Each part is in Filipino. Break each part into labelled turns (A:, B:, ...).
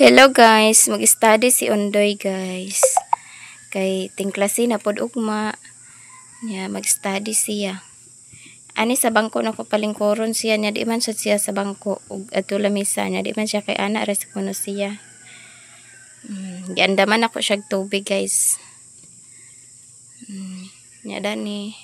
A: Hello guys, mag-study si Ondoy guys. Kay tingklase na pod ugma. Nya mag-study siya. Ani sa bangko na ko palingkoron siya nya di man siya sa bangko ug adto lamisa nya di man siya kay ana res kuno siya. Giandaman ako siya tubig guys. Nya dani.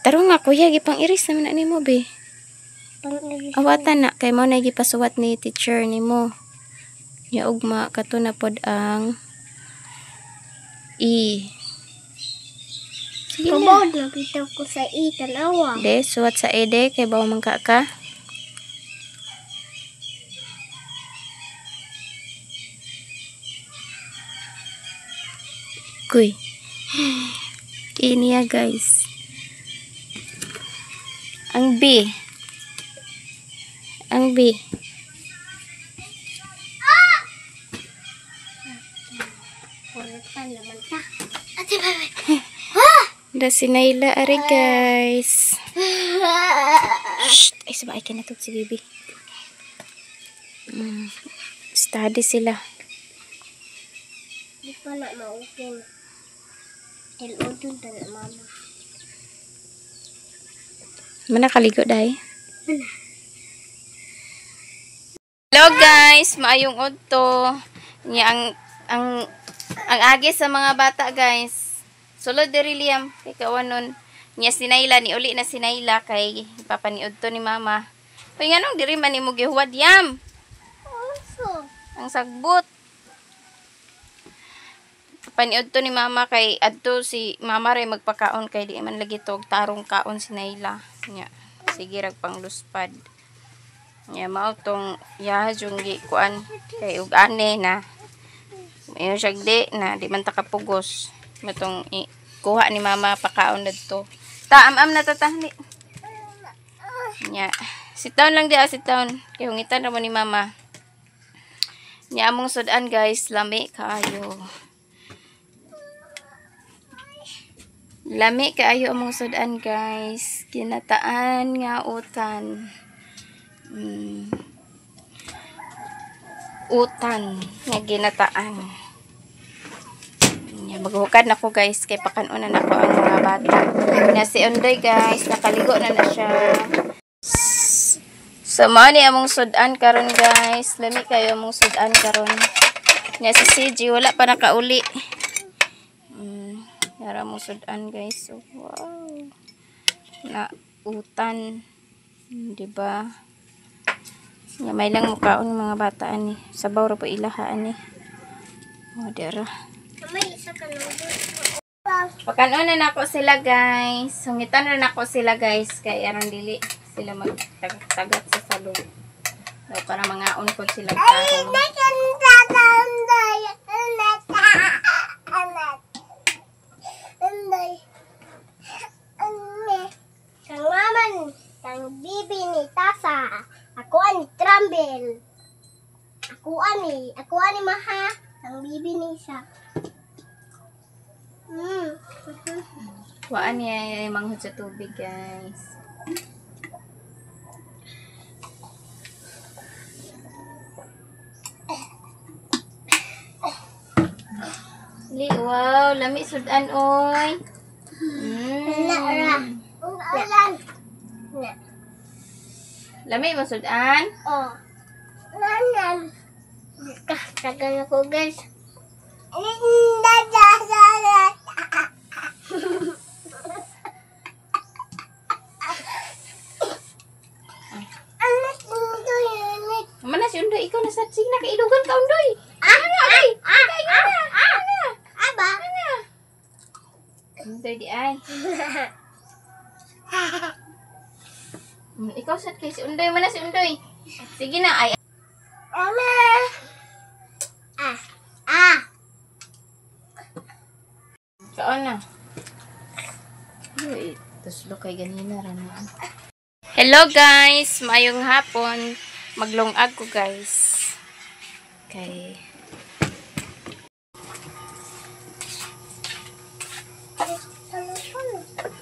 A: Taro nga kuya gipang iris naman na nimo be. Awatan na kay mo na gipasuwat ni teacher nimo. Nya ugma kato na pod ang E.
B: Kabawad nakita ko sa E, tanawa.
A: De, suwat sa E de, kay bawa man ka. Kuy. Ini ya guys. Ang B. Ang B. Da si Naila ari guys. Shh, ay sabay ka na to si Bibi. Study sila.
B: Di pa na maupin. Tilodon na na mama.
A: Mana kaligo dai? Hello guys, maayong udto. Nya ang agi sa mga bata guys. Sulod diri Liam kay kawanon. Nya si Naila ni uli na si Naila kay papaniud to ni mama. Kay nganong diri man nimo gihuwad yam?
B: Also.
A: Ang sagbot. Paniud to ni mama kay adto si mama ray magpakaon kay di man lagi tog tarong kaon si Naila. Nya sige rag pangluspad. Nya mao tong yahajong gi kuan kay ug ane na. Mayon siya na di man ta kapugos. Matong kuha ni mama pakaon dito. Taam-am na tatahni. Nya, sit down lang di sit down. Kay hungitan ra mo ni mama. Nya among sudan guys, lami kaayo. Lami kaayo among sudan guys. Kinataan nga utan. Utan nga ginataan. Maghukad na ko guys kay pakanunan ako ang mga bata. Na si Ondoy guys, nakaligo na siya. So mao ni among sudan karon guys. Lami kayo among sudan karon. Nya si CG wala pa nakauli. Yara among sudan guys. So, wow. Na utan. Di ba? Nya may lang mukaon mga bata ani. Sabaw ra po ilahaan ni. Oh, dira.
B: May isa ka
A: Pakanunan ako sila guys. Sungitan rin ako sila guys. Kaya aron dili sila magtagat sa salog. So, para mga unkod sila tarong.
B: Kang maman, kang bibi ni Tasa. Ako ani Trambel. Ako ani Maha. Kang bibi ni Isa.
A: Waan niya manghod sa tubig guys. Wow, lami sudan oy. Lami mo sudan?
B: Oh. Nanan. Tagal ako guys.
A: Mana si Undoy? Ikaw na sa sige na kailugan ka Undoy.
B: Aba.
A: Undoy di ay. Ikaw sat kay si Undoy. Mana si Undoy? Sige na ay.
B: Ama.
A: Kaon na. Uy, tuslo kay ganina ra na. Hello guys, maayong hapon. Maglungag ko guys. Okay.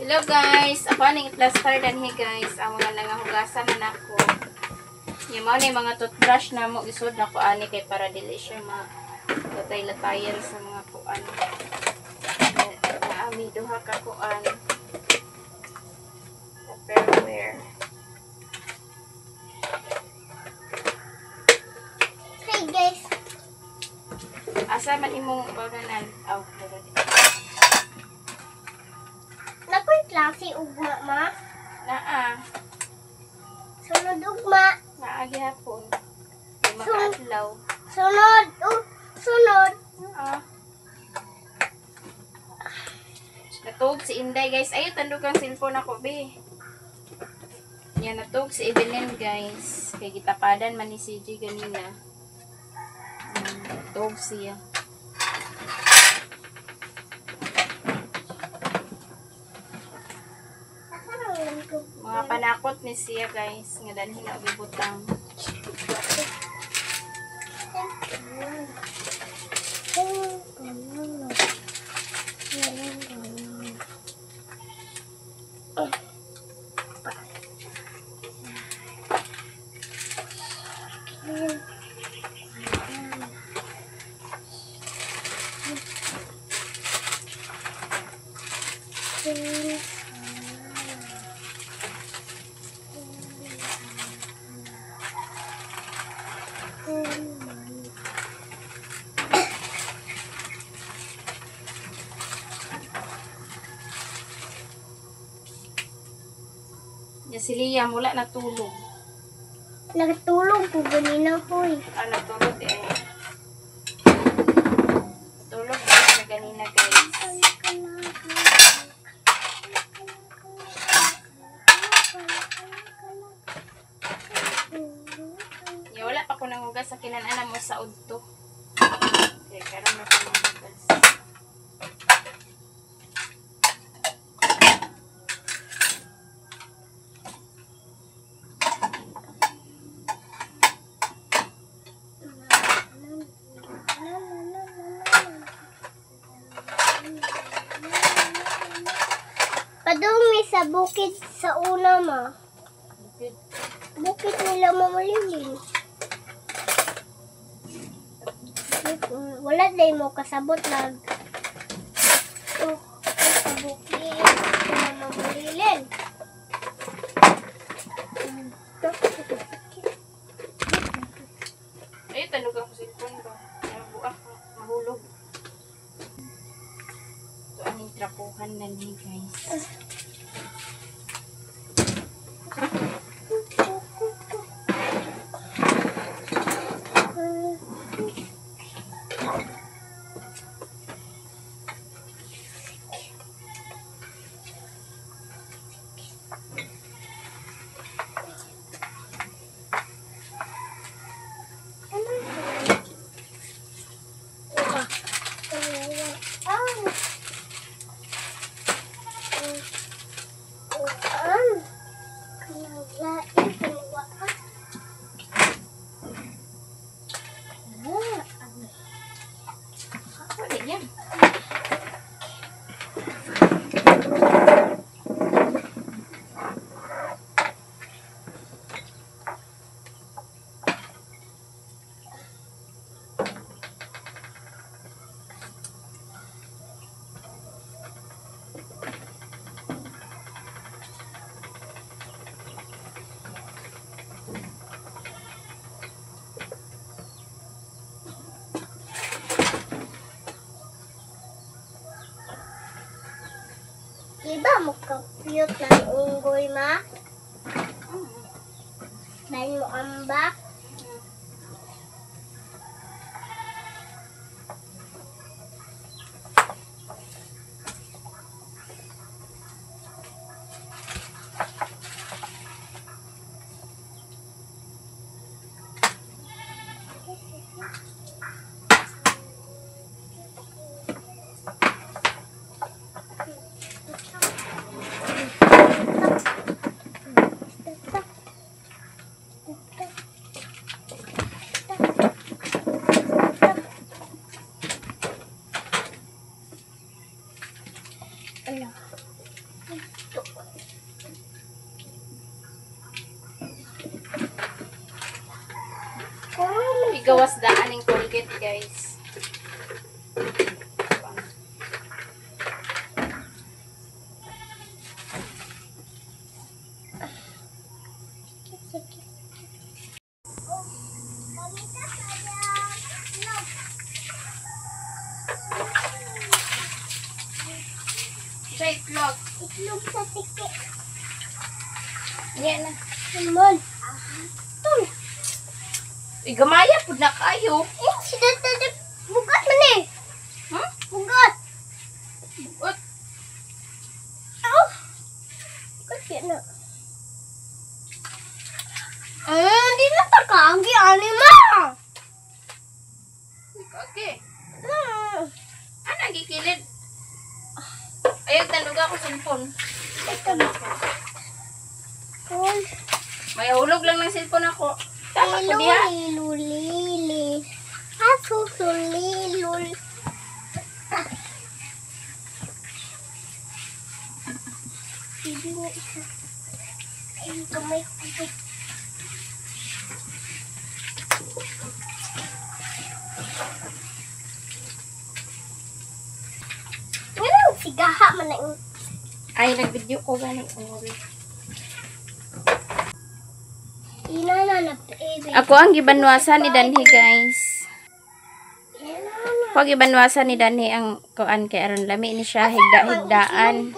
A: Hello guys, ako ning plaster danhi guys. Ang mga nangahugasan na nako. Yung mga na mga toothbrush na mo isod na kuani kay para dili siya latay-latayan sa mga kuan. Naami duha ka kuan. Tupperware.
B: Hey guys,
A: Asa man imong baganan? Aw,
B: nakoy klase ugma ma.
A: naa.
B: Sunod ugma.
A: Naa gihapon. Kay makaadlaw.
B: Sunod. Sunod.
A: Ah. Natug si Inday guys. Ayo tandog ang cellphone ako be. Yan natug si Evelyn guys. Kay gitapadan man ni CJ ganina. Natug siya. Mga panakot ni siya guys. Nga dalhin na butang. Ya si Lia mula natulog.
B: Nagtulog ko ganina hoy.
A: Natulog eh. Natulog guys na ganina guys. Ya wala pa ko nang hugas sa kinanana mo sa udto. Okay, karon na ko nang hugas.
B: Padumi sa bukid sa una ma.
A: Bukid.
B: Bukid nila mamalilim. Wala day mo kasabot lag. Ito, sa bukid na mamalilim.
A: Ay, tanong ako sa cellphone ba? Buak, mahulog. Ito ang trapuhan na ni guys. Wala yan.
B: Iba mo ka-cute ng unggoy ma. Dahil mo ambak.
A: gawas daan ng Colgate, guys. Sa itlog.
B: Itlog sa tiki.
A: Yan na.
B: Lemon. Tum.
A: Gamaya po na kayo.
B: Sidat. Bugat man eh.
A: Huh?
B: Bugat.
A: Bugot.
B: Ow. Bugat yan na. Di na takagi, anima.
A: Okay. Ano, gikilid? Ayaw, tanong ako cellphone. May hulog lang ng cellphone ako. Tama ko diha.
B: Lili. Asusulilul. Bibi mo isa. Ayun, kamay ko. Ngayon, sigaha man na yung...
A: Ay, nag-video ko galing. Ako ang gibanwasan ni Danhi, guys. Ako ang gibanwasan ni Danhi ang kuan kay aron lami ni siya higda-higdaan.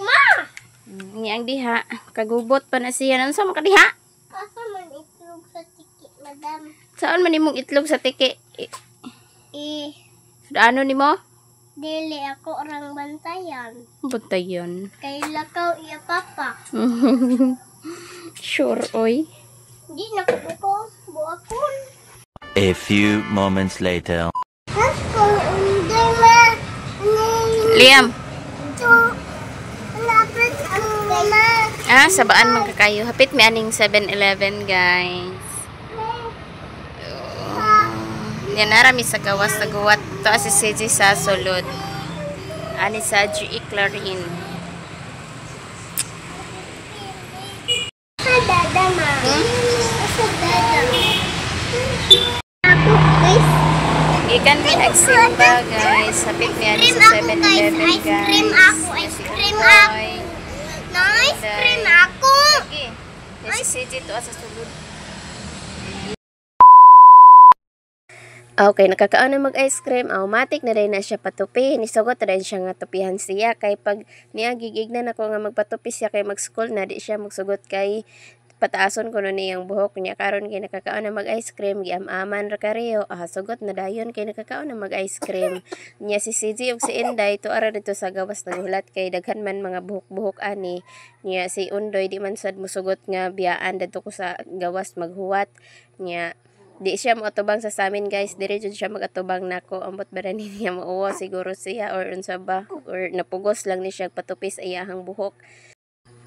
A: Ni ang diha kagubot pa na siya. Ano sa man diha?
B: Asa man itlog sa tiki, madam?
A: Saan man imong itlog sa tiki? Ano nimo?
B: Dili ako orang bantayan.
A: Buntayon.
B: Kay lakaw iya papa.
A: Sure, oy.
B: Di na ko buakon.
C: A few moments later.
B: Ako unday ma.
A: Liam.
B: To. Lapit ang mama.
A: Sabaan man kakayo. Hapit mi aning 7-Eleven, guys. Yan narami sa gawas sa guwat. To si CJ sa sulod. Ani sa G.E. Clarin.
B: Dada ma. Asa dada? Ako guys.
A: Ikan mi nagsimba, guys. Hapit mi ani sa 7-Eleven, guys.
B: Ice cream ako. Ice cream ako. Nice cream ako.
A: Okay. Si CJ to sa sulod. Okay, nakakaon na mag-ice cream. Automatic na rin na siya patupi. Nisugot na rin siya nga tupihan siya. Kay pag niya gigignan ako nga magpatupi siya kay mag-school na di siya magsugot kay pataason ko nun niyang buhok niya. Karon kay nakakaon na mag-ice cream. Giam-aman ra kareyo. Sugot na dayon kay nakakaon na mag-ice cream. Niya si CJ ug si Inday to ara dito sa gawas ng hulat kay daghan man mga buhok-buhok ani. Niya si Undoy di man sad musugot nga biyaan dito ko sa gawas maghuwat. Niya di siya moatubang sa samin, guys. Dire jud siya magatubang nako. Ambot ba rin niya mauwa siguro siya or unsa ba or napugos lang ni siya patupis ayahang buhok.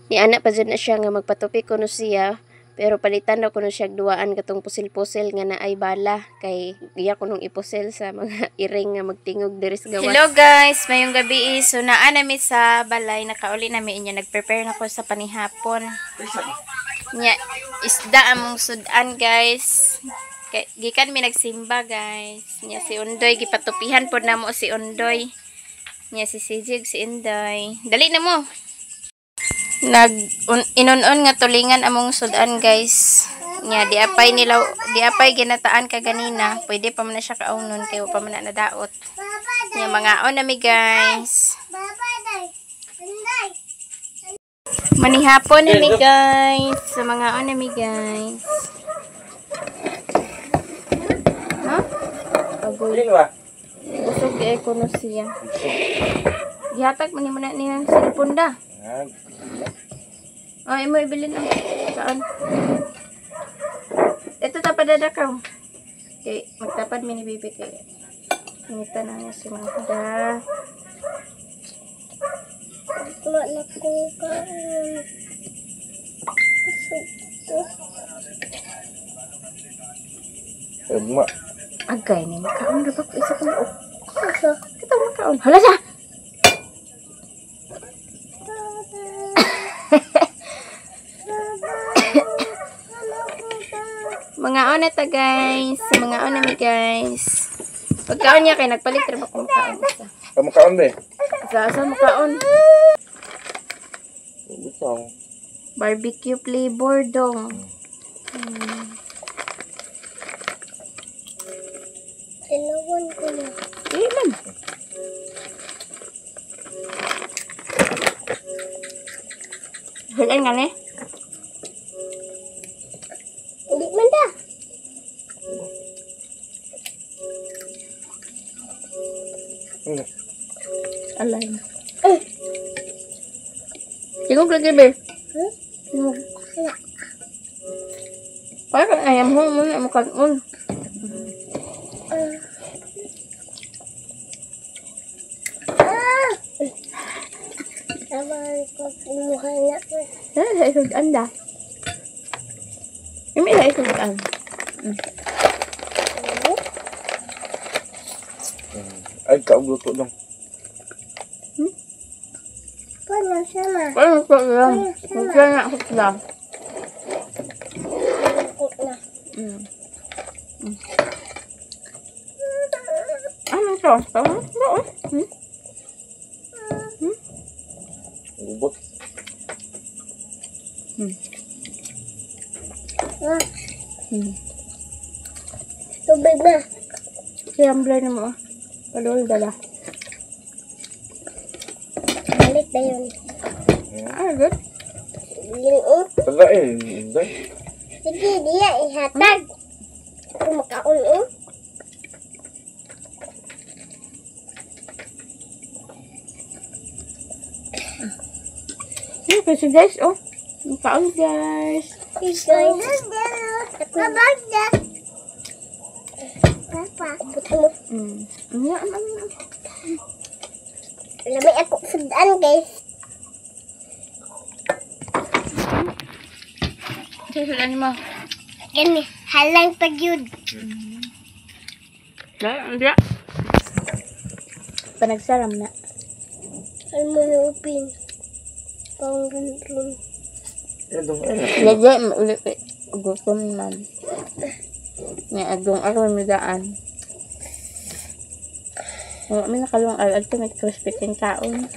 A: Ni ana pa jud na siya nga magpatupi kuno siya pero palitan daw kuno siya duaan katong pusil-pusil nga naay bala kay iya kunong ipusil sa mga iring nga magtingog diri sa gawas. Hello guys, mayong gabi. So naa nami sa balay, nakauli nami inya nagprepare na ko sa panihapon. Nya isda among sudan, guys. Gikan mi nagsimba, guys. Nya si Undoy gipatupihan pod namo si Undoy. Nya si Sijig si Inday. Dali na mo. Inon-on nga tulingan among sudan, guys. Nya di apay ginataan ka ganina. Pwede pa man na siya kaunon kay wa pa man na nadaot. Nya mga nami, guys. Manihapon nami, guys. Sa mga nami, guys. Busog kay kuno siya. Gihatag man mo na niyang cellphone da. Imo ibilin ang saan. Ito tapad dadakaw. Okay, magtapad mi ni bibi kay. Ngita na niya si Mahda.
B: Wala ko ka.
A: Agay ni makaon ra ba ko isa ko. Asa? Kita makaon. Hala sa. Mga ona ta guys. Mga ona mi guys. Pagkaon niya kay nagpalit ra ba kung kaon sa.
D: Kamakaon ba eh?
A: Sa makaon.
D: Gusto.
A: Barbecue flavor dong.
B: Dalawan ko na.
A: Man. Hulan nga ni.
B: Hindi man da.
A: Alay. Tingog lagi be. Tingog.
B: Wala.
A: Parang ayam ho mo na makaon.
B: Tama ko kumuha na ko.
A: Sa isudan da. Imi na isudan.
D: Ay, kaugluto lang.
B: Paano sama?
A: Parang ko lang. Magkaya ako lang.
B: Ko na.
A: Ano to? Tama? Oo.
D: Ubot.
B: Ah. Tubig na.
A: Siyambler na mo. Padol dala.
B: Balik na yun.
A: Good.
B: Linuot.
D: Wala eh. Hindi.
B: Sige, diya ihatag. Kumakaon.
A: Kasi guys, oh. Kaon guys.
B: Guys. Babag na. Papa. Buto mo. Lamay ako sudan, guys.
A: Sudan mo.
B: Gani, halang pagyud.
A: Diya. Panagsaram na.
B: Ano mo upin? Pang ganun.
D: Yan dong eh.
A: Lagay mo ulit eh. Gutom man. Nga agong ako may daan. May nakalong alad ko may crispy king kaon.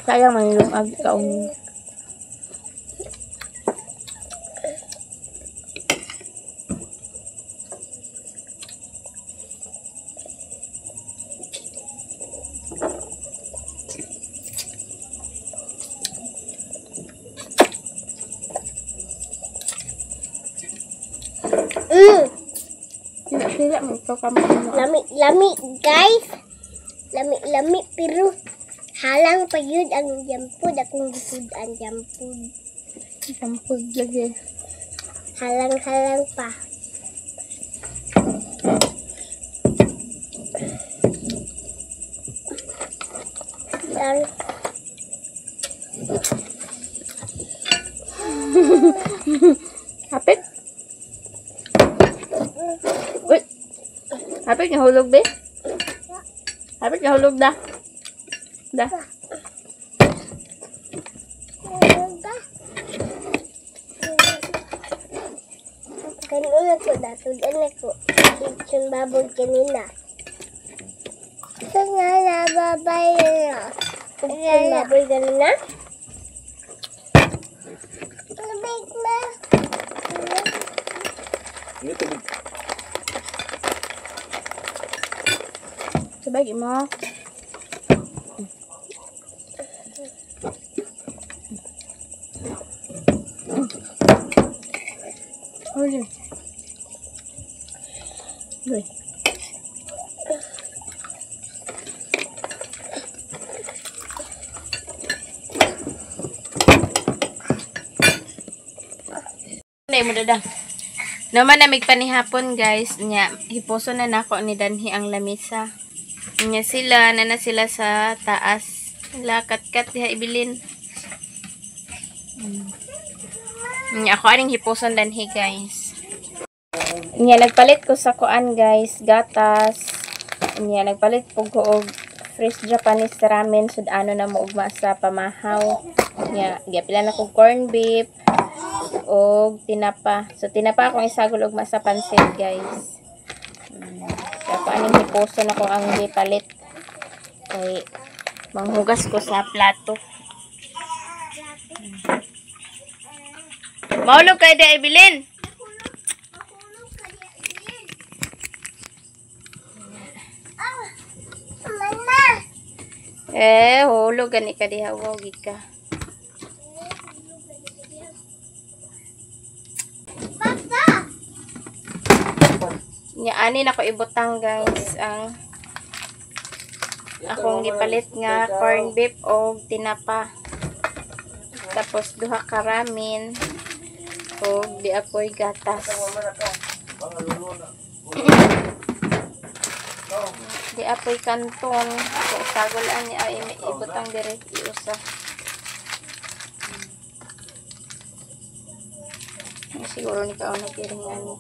A: Sayang man yung ag kaon. Sila mo ito kamo.
B: Lami, guys. Lami, pero halang pagyud ang jampud. Akong gisudan jampud.
A: Sampud lagi.
B: Halang pa. Lang.
A: Hapit? Wait. Hapit nga hulog be? Hapit nga hulog da. Da.
B: Ganun ako datudan ako. Itong babog kanina. Ito nga nababay na. Itong baboy kanina. Tubig na.
D: Ini tubig.
A: Sabay mo. Huli. Huli. Nay mo dada. Naman na panihapon guys, nya hiposo na nako ni Danhi ang lamisa. Nya sila na sila sa taas. Lakat-kat diha ibilin. Nya ako aning hiposon Danhi guys. Nya nagpalit ko sa kuan guys, gatas. Nya nagpalit pug ko og fresh Japanese ramen sud ano na mo ugma sa pamahaw. Nya gapila na ko corn beef. og tinapa. So tinapa akong isagol og sa pansit, guys. Kaya paaning hiposo na ko ang gipalit. Kay manghugas ko sa plato. Maulog kay di Evelyn.
B: Mama.
A: Hulog gani ka diha, wagi ka.
B: Papa.
A: Nya ani na ko ibutang, guys, ang akong gipalit nga corn beef o tinapa. Tapos duha ka ramen o di apoy gatas. Di apoy kanton. So, sagol ani ay ibutang dire iusa. Siguro ni kaon na piring ani.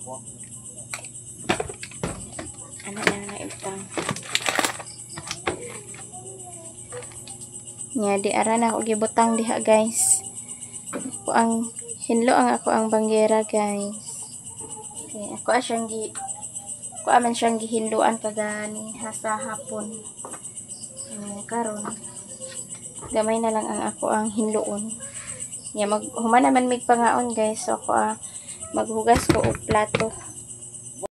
A: Ano na ibutang. Nya di ara na ako gibutang diha, guys. Ako ang hinlo ang ako ang banggera, guys. Okay, ako aman siyang gihinluan kagani sa hapon. Karon gamay na lang ang ako ang hinluon. Nya human naman mig pangaon, guys. So ako maghugas ko og plato.